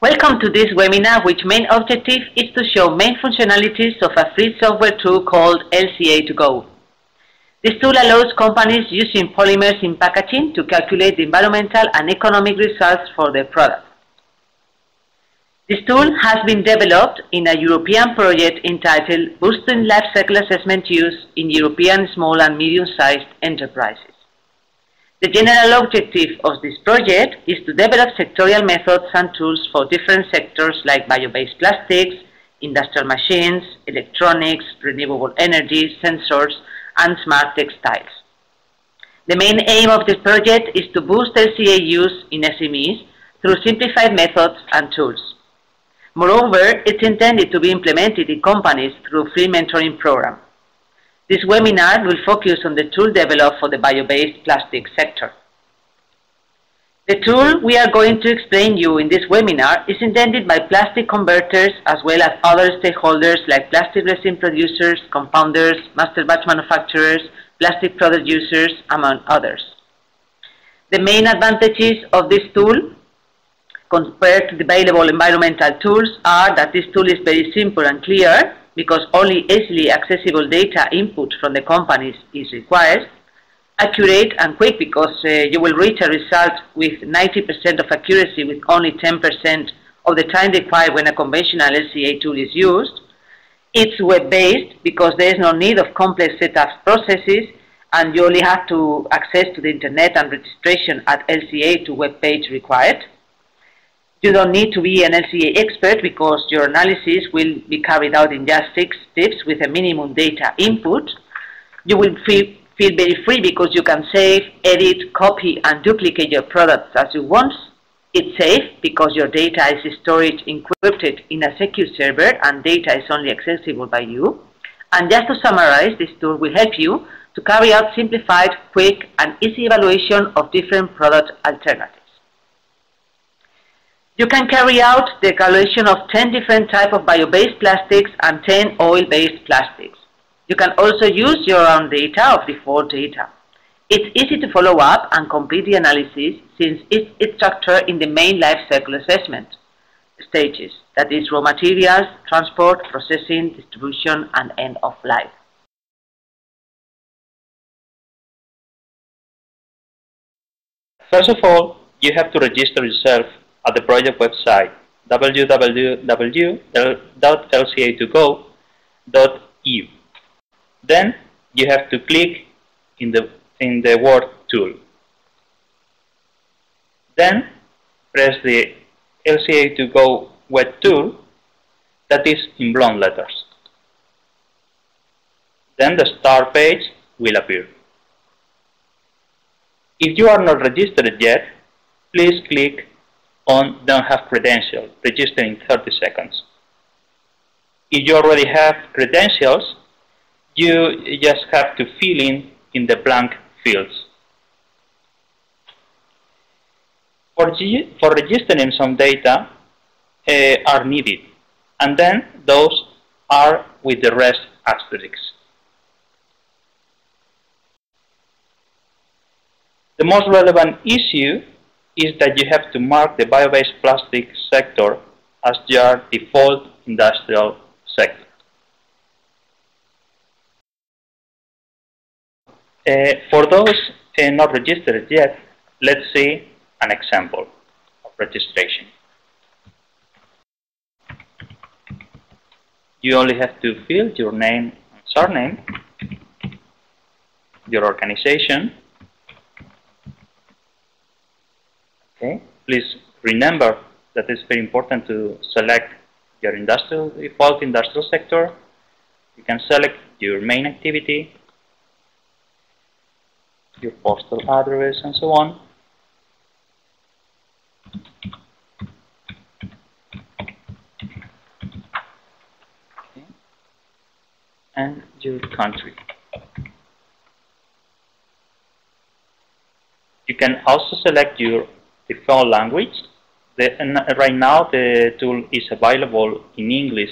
Welcome to this webinar, which main objective is to show main functionalities of a free software tool called LCA to go. This tool allows companies using polymers in packaging to calculate the environmental and economic results for their product. This tool has been developed in a European project entitled Boosting Life Cycle Assessment Use in European Small and Medium-Sized Enterprises. The general objective of this project is to develop sectorial methods and tools for different sectors like bio-based plastics, industrial machines, electronics, renewable energy, sensors, and smart textiles. The main aim of this project is to boost LCA use in SMEs through simplified methods and tools. Moreover, it's intended to be implemented in companies through a free mentoring program. This webinar will focus on the tool developed for the bio-based plastic sector. The tool we are going to explain you in this webinar is intended by plastic converters as well as other stakeholders like plastic resin producers, compounders, master batch manufacturers, plastic product users, among others. The main advantages of this tool compared to the available environmental tools are that this tool is very simple and clear because only easily accessible data input from the companies is required, accurate and quick because you will reach a result with 90% of accuracy with only 10% of the time required when a conventional LCA tool is used. It's web-based because there is no need of complex setup processes and you only have to access to the internet and registration at LCA to web page required. You don't need to be an LCA expert because your analysis will be carried out in just 6 steps with a minimum data input. You will feel very free because you can save, edit, copy, and duplicate your products as you want. It's safe because your data is stored encrypted in a secure server and data is only accessible by you. And just to summarize, this tool will help you to carry out simplified, quick, and easy evaluation of different product alternatives. You can carry out the evaluation of 10 different types of bio-based plastics and 10 oil-based plastics. You can also use your own data of default data. It's easy to follow up and complete the analysis since it's structured in the main life cycle assessment stages, that is raw materials, transport, processing, distribution, and end of life. First of all, you have to register yourself at the project website www.lca2go.eu. Then you have to click in the Word tool. Then press the LCA2go web tool that is in blonde letters. Then the start page will appear. If you are not registered yet, please click on Don't Have Credentials, register in 30 seconds. If you already have credentials, you just have to fill in the blank fields. For registering some data are needed, and then those are with the rest asterisks. The most relevant issue is that you have to mark the bio-based plastic sector as your default industrial sector. For those not registered yet, let's see an example of registration. You only have to fill your name and surname, your organization. Okay. Please remember that it's very important to select your default industrial sector. You can select your main activity, your postal address, and so on. Okay. And your country. You can also select your default language. Right now the tool is available in English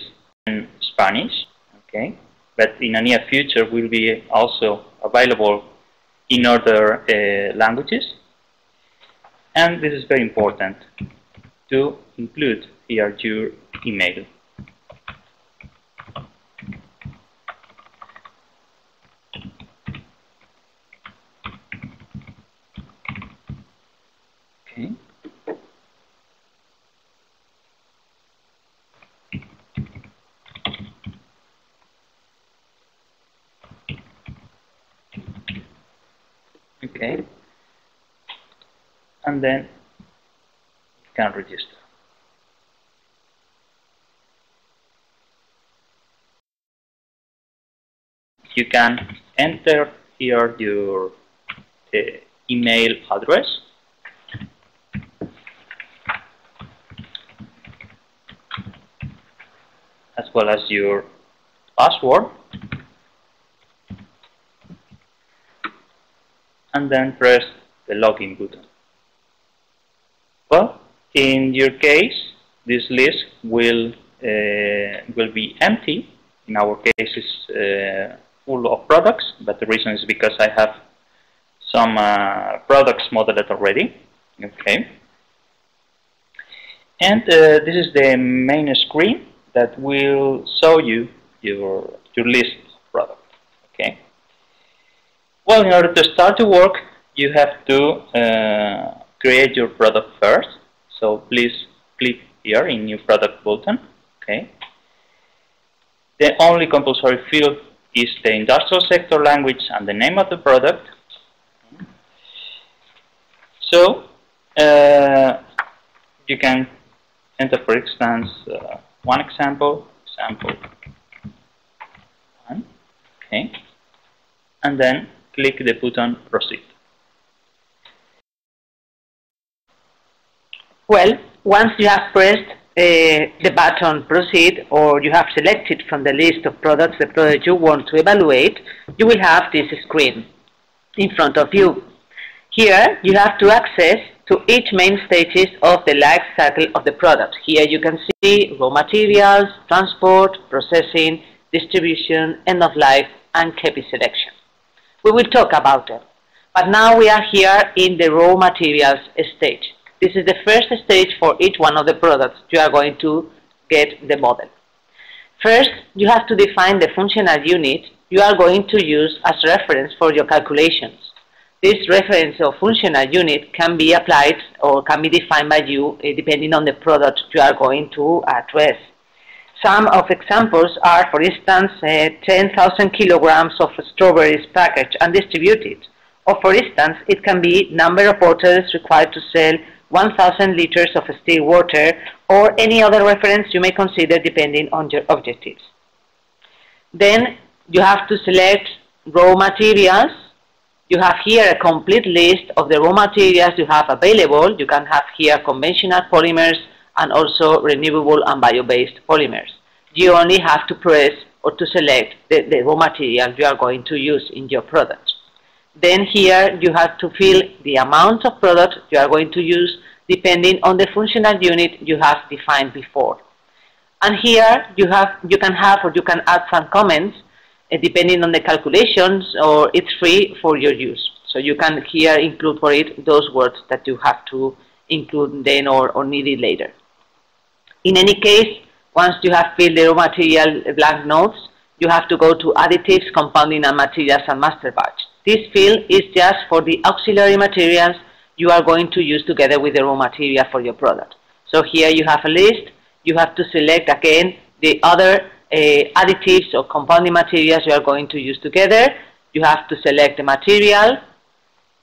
and Spanish, okay, but in the near future will be also available in other languages. And this is very important to include here your email. Okay. Okay. And then you can register. You can enter here your email address, as well as your password, and then press the login button. Well, in your case, this list will be empty. In our case, it's full of products, but the reason is because I have some products modeled already. Okay. And this is the main screen that will show you your list of products. Okay. Well, in order to start to work, you have to create your product first. So please click here in New Product button. Okay. The only compulsory field is the industrial sector language and the name of the product. So you can enter, for instance, one example, example 1. Okay. And then click the button Proceed. Well, once you have pressed the button Proceed, or you have selected from the list of products the product you want to evaluate, you will have this screen in front of you. Here you have to access to each main stages of the life cycle of the product. Here you can see raw materials, transport, processing, distribution, end of life, and KP selection. We will talk about them. But now we are here in the raw materials stage. This is the first stage for each one of the products you are going to get the model. First, you have to define the functional unit you are going to use as reference for your calculations. This reference or functional unit can be applied or can be defined by you depending on the product you are going to address. Some of examples are, for instance, 10,000 kilograms of strawberries packaged and distributed. Or for instance, it can be number of bottles required to sell 1,000 liters of still water, or any other reference you may consider depending on your objectives. Then you have to select raw materials. You have here a complete list of the raw materials you have available. You can have here conventional polymers and also renewable and bio-based polymers. You only have to press or to select the raw material you are going to use in your product. Then here you have to fill the amount of product you are going to use depending on the functional unit you have defined before. And here you can add some comments depending on the calculations, or it's free for your use. So you can here include for it those words that you have to include then or need it later. In any case, once you have filled the raw material blank notes, you have to go to additives, compounding and materials and master batch. This field is just for the auxiliary materials you are going to use together with the raw material for your product. So here you have a list. You have to select again the other additives or compounding materials you are going to use together. You have to select the material.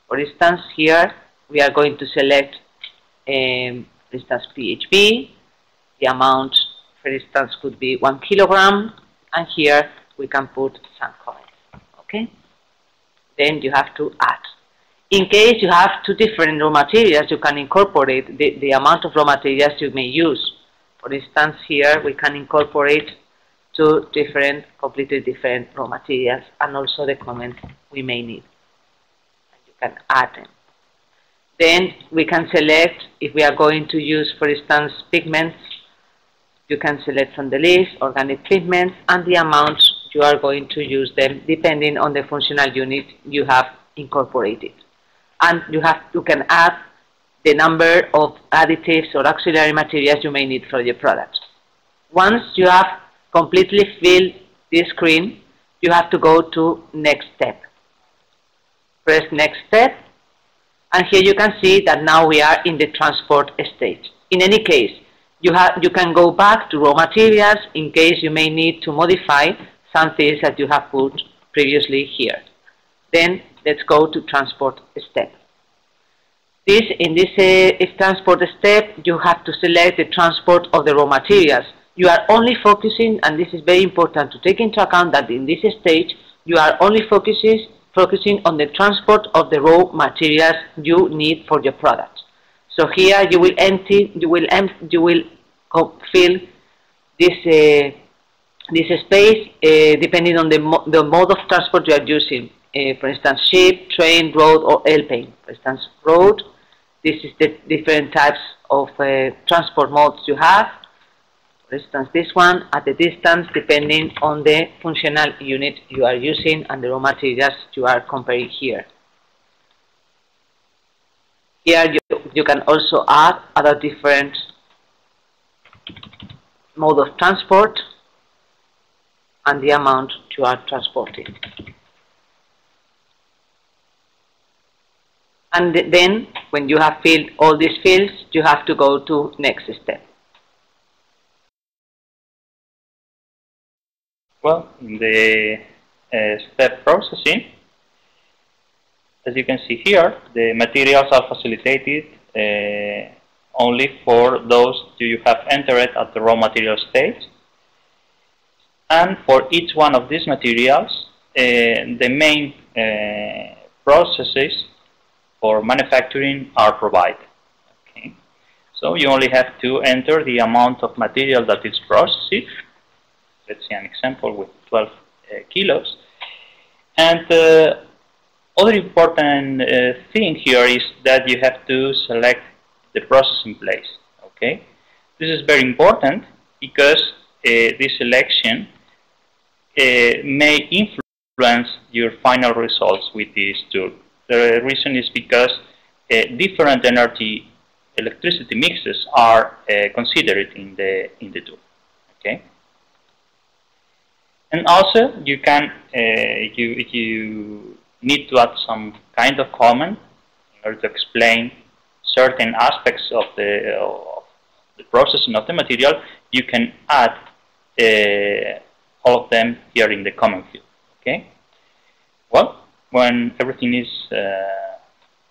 For instance, here we are going to select, for instance, PHP. The amount, for instance, could be 1 kilogram. And here we can put some comments. Okay? Then you have to add. In case you have two different raw materials, you can incorporate the amount of raw materials you may use. For instance, here we can incorporate two completely different raw materials and also the comments we may need. And you can add them. Then we can select, if we are going to use, for instance, pigments, you can select from the list organic pigments and the amount you are going to use them depending on the functional unit you have incorporated. And you can add the number of additives or auxiliary materials you may need for your product. Once you have completely filled this screen, you have to go to next step. Press next step, and here you can see that now we are in the transport stage. In any case, you can go back to raw materials in case you may need to modify some things that you have put previously here. Then let's go to transport step. In this transport step, you have to select the transport of the raw materials. You are only focusing, and this is very important to take into account, that in this stage you are only focusing on the transport of the raw materials you need for your product. So here you will fill this space depending on the mode of transport you are using. For instance, ship, train, road, or airplane. For instance, road. This is the different types of transport modes you have. For instance, this one at a distance, depending on the functional unit you are using and the raw materials you are comparing here. Here you can also add other different mode of transport and the amount you are transporting. And then, when you have filled all these fields, you have to go to next step. Well, in the step processing, as you can see here, the materials are facilitated only for those you have entered at the raw material stage. And for each one of these materials, the main processes for manufacturing are provided. Okay. So you only have to enter the amount of material that is processed. Let's see an example with 12 kilos. And other important thing here is that you have to select the processing place. Okay, this is very important because this selection may influence your final results with this tool. The reason is because different electricity mixes are considered in the tool. Okay. And also, you can you need to add some kind of comment in order to explain certain aspects of the processing of the material. You can add all of them here in the comment field. Okay. Well, when everything is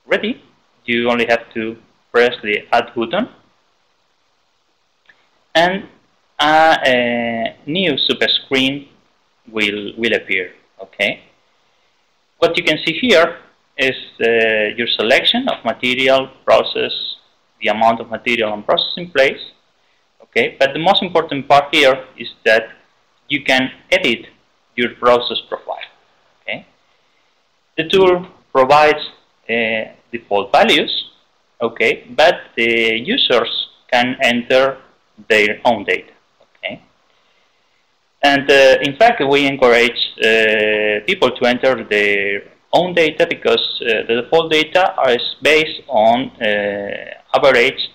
ready, you only have to press the Add button, and a new subscreen will appear. Okay. What you can see here is your selection of material, process, the amount of material and process in place. Okay. But the most important part here is that you can edit your process profile. Okay. The tool provides default values. Okay. But the users can enter their own data. And in fact, we encourage people to enter their own data because the default data is based on average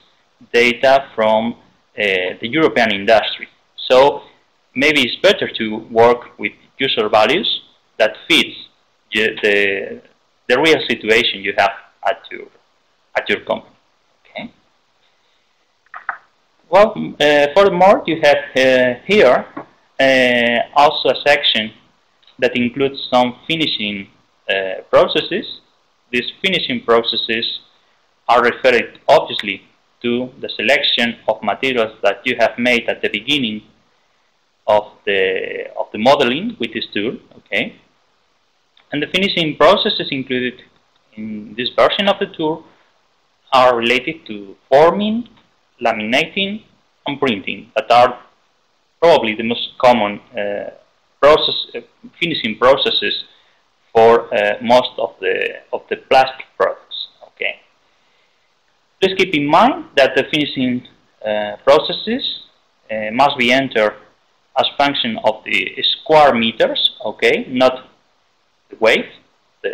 data from the European industry. So maybe it's better to work with user values that fits the real situation you have at your company. Okay. Well, furthermore, you have here also a section that includes some finishing processes. These finishing processes are referred obviously to the selection of materials that you have made at the beginning of the modeling with this tool. Okay, and the finishing processes included in this version of the tool are related to forming, laminating, and printing, that are probably the most common finishing processes for most of the plastic products. Okay. Please keep in mind that the finishing processes must be entered as function of the square meters. Okay, not the weight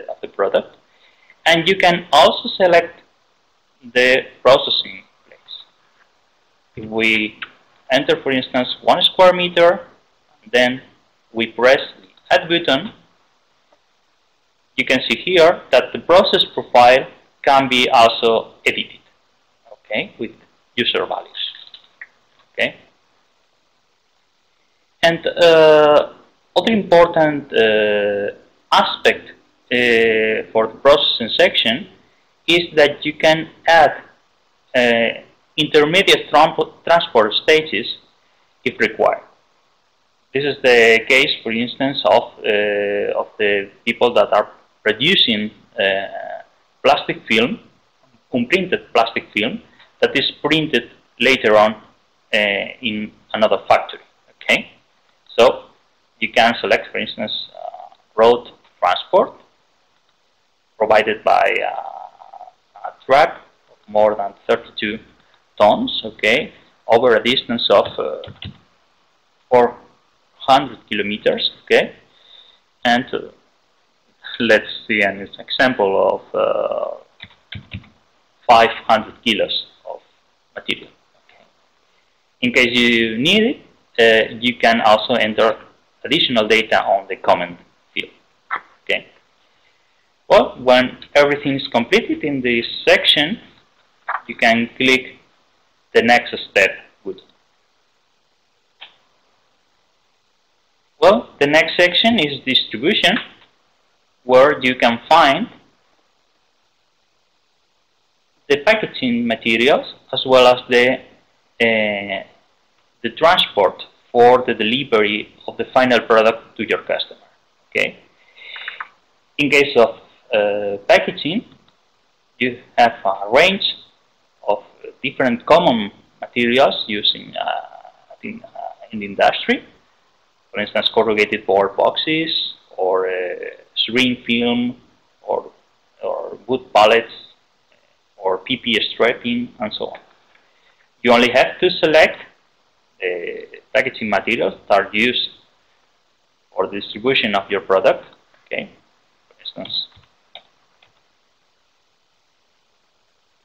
of the product. And you can also select the processing place. If we enter, for instance, 1 square meter, then we press the Add button, you can see here that the process profile can be also edited, okay, with user values, okay. And other important aspect for the processing section is that you can add intermediate transport stages if required. This is the case, for instance, of the people that are producing plastic film, unprinted plastic film, that is printed later on in another factory. Okay, so you can select, for instance, road transport provided by a truck of more than 32 tons. Okay, over a distance of 400 kilometers. Okay, and let's see an example of 500 kilos of material. Okay. In case you need it, you can also enter additional data on the comment field. Okay. Well, when everything is completed in this section, you can click the next step button. Well, the next section is distribution, where you can find the packaging materials as well as the transport for the delivery of the final product to your customer. Okay. In case of packaging, you have a range of different common materials used in the industry. For instance, corrugated board boxes, or shrink film, or wood pallets, or PP strapping, and so on. You only have to select the packaging materials that are used for the distribution of your product. Okay, for instance,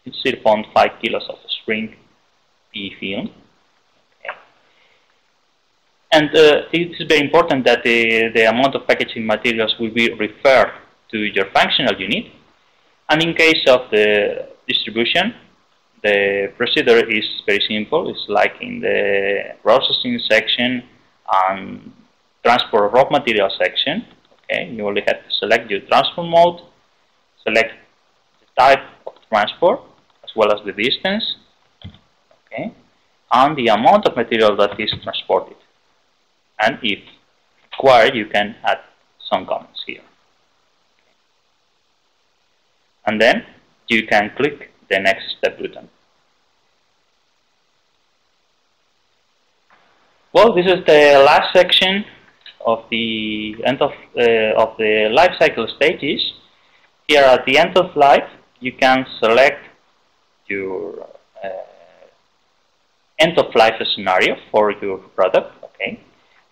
it's 0.5 kilos of shrink PE film. Okay. And it is very important that the amount of packaging materials will be referred to your functional unit. And in case of the distribution, the procedure is very simple. It's like in the processing section and transport of raw material section. Okay, you only have to select your transport mode, select the type of transport, as well as the distance, okay, and the amount of material that is transported. And if required, you can add some comments here. And then you can click the next step button. Well, this is the last section of the end of the life cycle stages. Here at the end of life, you can select your end of life scenario for your product. Okay,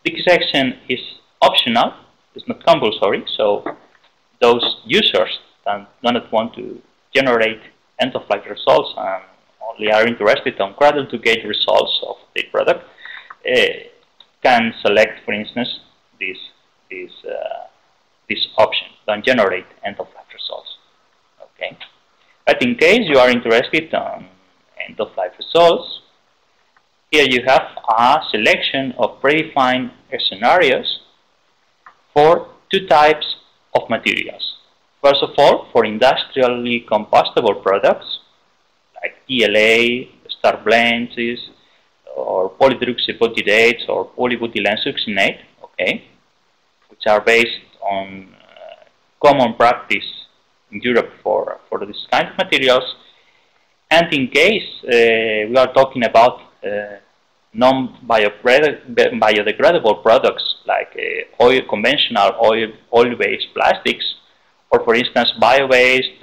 this section is optional; it's not compulsory. So those users that do not want to generate end of life results and only are interested on cradle to gate results of the product can select, for instance, this option, don't generate end of life results. Okay, but in case you are interested on end of life results, here you have a selection of predefined scenarios for two types of materials. First of all, for industrially compostable products like PLA, star blends, or polydruxybutyrate or polybutylene succinate, okay, which are based on common practice in Europe for this kind of materials. And in case we are talking about non-biodegradable products like conventional oil-based plastics, or for instance bio-based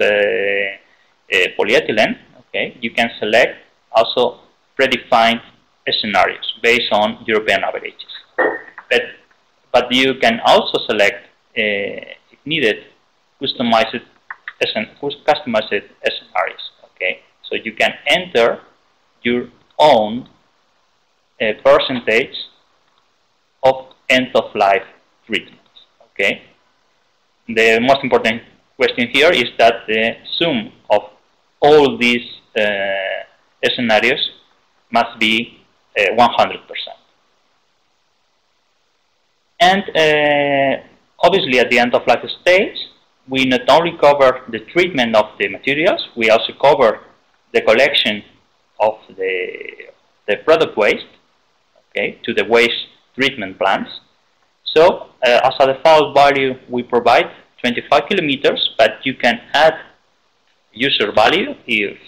polyethylene, okay, you can select also predefined scenarios based on European averages. But you can also select, if needed, customized scenarios. Okay, So you can enter your own percentage of end-of-life treatments. Okay. The most important question here is that the sum of all these scenarios must be 100%. And obviously, at the end-of-life stage, we not only cover the treatment of the materials, we also cover the collection of the product waste, okay, to the waste treatment plants. So, as a default value, we provide 25 kilometers, but you can add user value if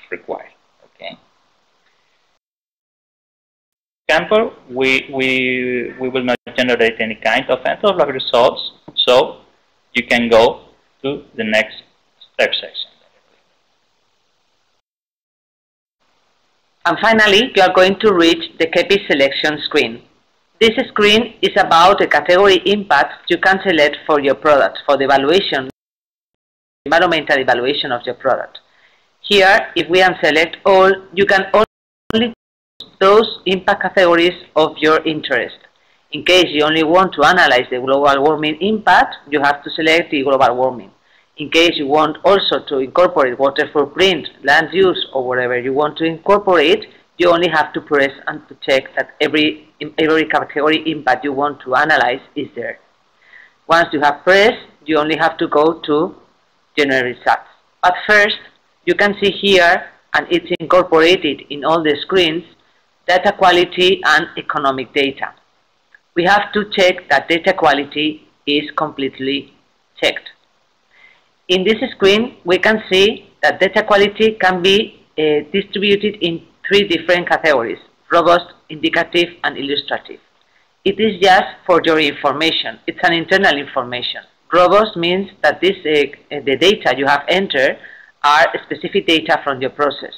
required. Okay. For example, we will not generate any kind of end-of-life results, so you can go to the next step section. And finally, you are going to reach the KP selection screen. This screen is about the category impact you can select for your product, for the evaluation, environmental evaluation of your product. Here, if we unselect all, you can only choose those impact categories of your interest. In case you only want to analyze the global warming impact, you have to select the global warming. In case you want also to incorporate water footprint, land use, or whatever you want to incorporate, you only have to press and to check that every category impact you want to analyze is there. Once you have pressed, you only have to go to generate results. But first, you can see here, and it's incorporated in all the screens, data quality and economic data. We have to check that data quality is completely checked. In this screen, we can see that data quality can be distributed in 3 different categories: robust, indicative, and illustrative. It is just for your information. It's an internal information. Robust means that the data you have entered are specific data from your process.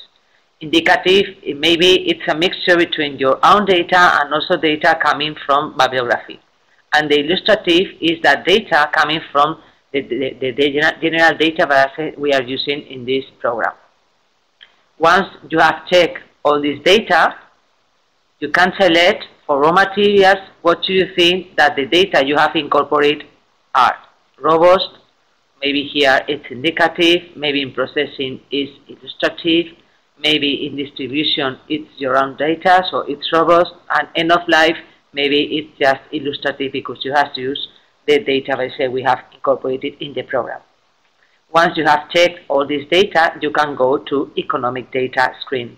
Indicative, maybe it's a mixture between your own data and also data coming from bibliography. And the illustrative is that data coming from the general database we are using in this program. Once you have checked all this data, you can select for raw materials what do you think that the data you have incorporated are. Robust, maybe here it's indicative, maybe in processing is illustrative, maybe in distribution it's your own data, so it's robust, and end of life, maybe it's just illustrative because you have to use the database we have incorporated in the program. Once you have checked all this data, you can go to economic data screen.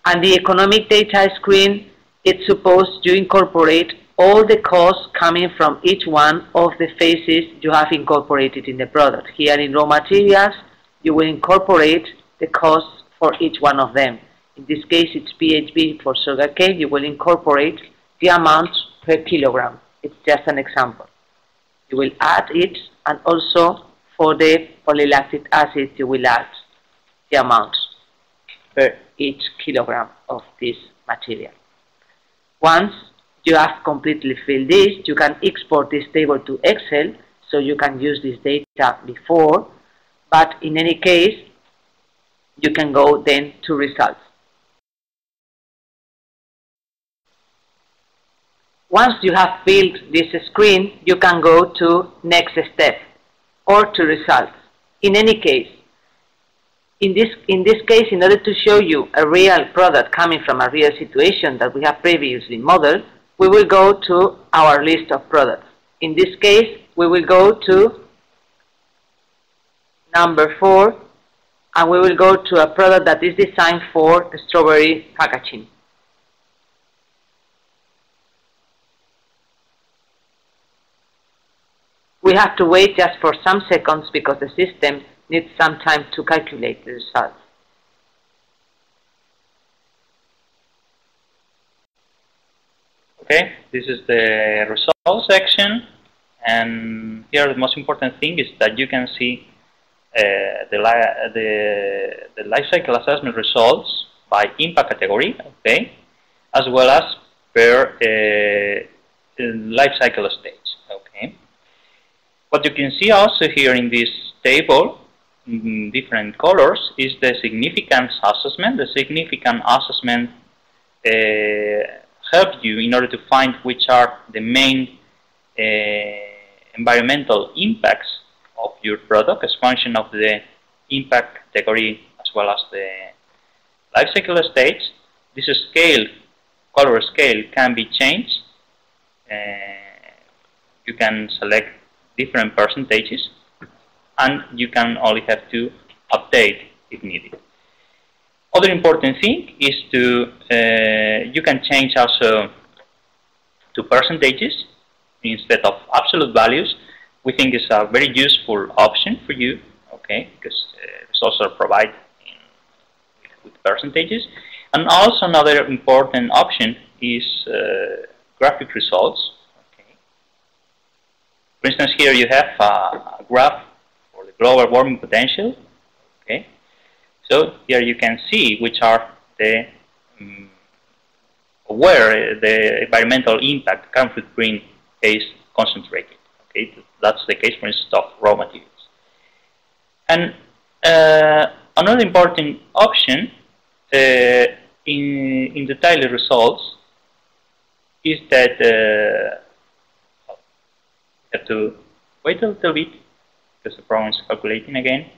And the economic data screen, it's supposed to incorporate all the costs coming from each one of the phases you have incorporated in the product. Here in raw materials, you will incorporate the costs for each one of them. In this case, it's PHB for sugarcane. You will incorporate the amounts per kilogram. It's just an example. You will add it, and also for the polylactic acid, you will add the amounts per each kilogram of this material. Once you have completely filled this, you can export this table to Excel, so you can use this data before, but in any case, you can go then to results. Once you have filled this screen, you can go to next step or to results. In any case, in this case, in order to show you a real product coming from a real situation that we have previously modeled, we will go to our list of products. In this case, we will go to number 4, and we will go to a product that is designed for strawberry packaging. We have to wait just for some seconds because the system needs some time to calculate the results. Okay, this is the results section, and here the most important thing is that you can see the life cycle assessment results by impact category, okay, as well as per life cycle stage, okay. What you can see also here in this table different colors is the significance assessment. The significance assessment helps you in order to find which are the main environmental impacts of your product as function of the impact category as well as the life cycle stage. This scale, color scale, can be changed. You can select different percentages, and you can only have to update if needed. Other important thing is to you can change also to percentages instead of absolute values. We think it's a very useful option for you, okay, because results are provided with percentages. And also another important option is graphic results. Okay. For instance, here you have a graph for the global warming potential. Okay. So here you can see which are the where the environmental impact carbon footprint is concentrated. Okay, that's the case, for instance, of raw materials. And another important option in the daily results is that you have to wait a little bit because the program is calculating again.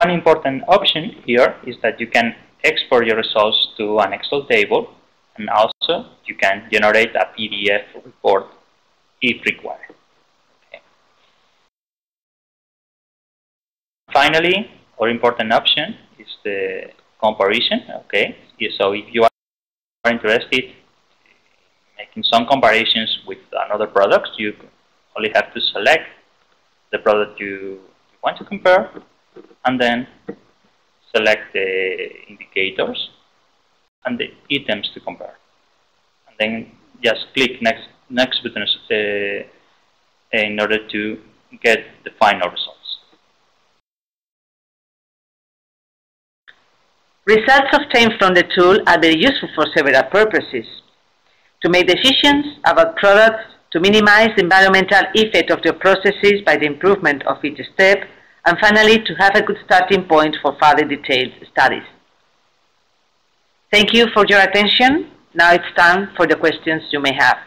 One important option here is that you can export your results to an Excel table, and also you can generate a PDF report if required. Okay. Finally, our important option is the comparison. Okay, so if you are interested in making some comparisons with another products, you only have to select the product you want to compare, and then select the indicators and the items to compare, and then just click next button in order to get the final results. Results obtained from the tool are very useful for several purposes: to make decisions about products, to minimize the environmental effect of your processes by the improvement of each step, and finally, to have a good starting point for further detailed studies. Thank you for your attention. Now it's time for the questions you may have.